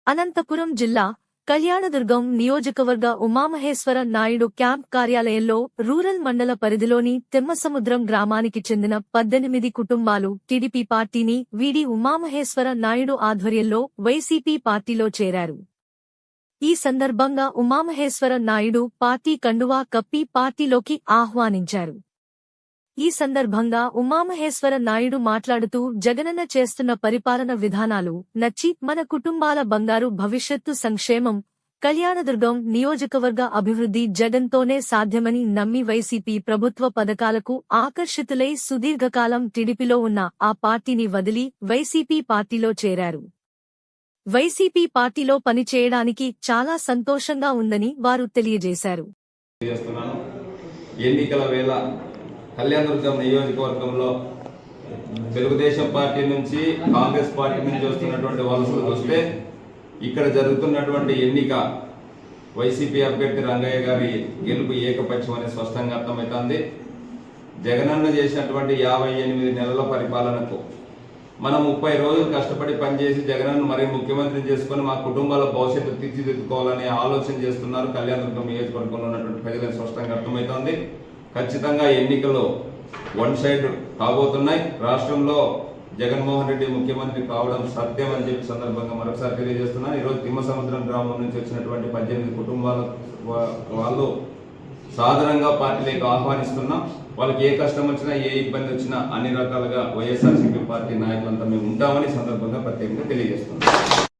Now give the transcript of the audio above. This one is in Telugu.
అనంతపురం జిల్లా కళ్యాణదుర్గం నియోజకవర్గ ఉమామహేశ్వర నాయుడు క్యాంప్ కార్యాలయంలో రూరల్ మండల పరిధిలోని తిమ్మసముద్రం గ్రామానికి చెందిన 18 కుటుంబాలు టీడీపీ పార్టీని వీడి ఉమామహేశ్వర నాయుడు ఆధ్వర్యంలో వైసీపీ పార్టీలో చేరారు. ఈ సందర్భంగా ఉమామహేశ్వర నాయుడు పార్టీ కండువా కప్పి పార్టీలోకి ఆహ్వానించారు. ఈ సందర్భంగా ఉమామహేశ్వర నాయుడు మాట్లాడుతూ జగనన్న చేస్తున్న పరిపాలన విధానాలు నచ్చి మన కుటుంబాల బంగారు భవిష్యత్తు సంక్షేమం, కళ్యాణదుర్గం నియోజకవర్గ అభివృద్ధి జగన్తోనే సాధ్యమని నమ్మి వైసీపీ ప్రభుత్వ పథకాలకు ఆకర్షితులై సుదీర్ఘకాలం టీడీపీలో ఉన్న ఆ పార్టీని వదిలి వైసీపీ పార్టీలో చేరారు. వైసీపీ పార్టీలో పనిచేయడానికి చాలా సంతోషంగా ఉందని వారు తెలియజేశారు. కళ్యాణదుర్గం నియోజకవర్గంలో తెలుగుదేశం పార్టీ నుంచి కాంగ్రెస్ పార్టీ నుంచి వస్తున్నటువంటి వలసలు చూస్తే ఇక్కడ జరుగుతున్నటువంటి ఎన్నిక వైసీపీ అభ్యర్థి రంగయ్య గారి గెలుపు ఏకపక్షం అనే స్పష్టంగా అర్థమవుతోంది. జగనన్న చేసినటువంటి 58 నెలల పరిపాలనకు మనం 30 రోజులు కష్టపడి పనిచేసి జగనన్న మరీ ముఖ్యమంత్రిని చేసుకుని మా కుటుంబాల భవిష్యత్తు తీర్చిదిద్దుకోవాలనే ఆలోచన చేస్తున్నారు కళ్యాణదుర్గం నియోజకవర్గంలో ఉన్నటువంటి ప్రజలకు స్పష్టంగా అర్థమవుతోంది. ఖచ్చితంగా ఎన్నికలు వన్ సైడ్ కాబోతున్నాయి. రాష్ట్రంలో జగన్మోహన్ రెడ్డి ముఖ్యమంత్రి కావడం సత్యం అని చెప్పి సందర్భంగా మరొకసారి తెలియజేస్తున్నాను. ఈరోజు తిమ్మసముద్రం గ్రామం నుంచి వచ్చినటువంటి 18 కుటుంబాల వాళ్ళు సాధారణంగా పార్టీలకు ఆహ్వానిస్తున్నాం. వాళ్ళకి ఏ కష్టం వచ్చినా ఏ ఇబ్బంది వచ్చినా అన్ని రకాలుగా వైఎస్ఆర్సీపీ పార్టీ నాయకులంతా మేము ఉంటామని సందర్భంగా ప్రత్యేకంగా తెలియజేస్తున్నాం.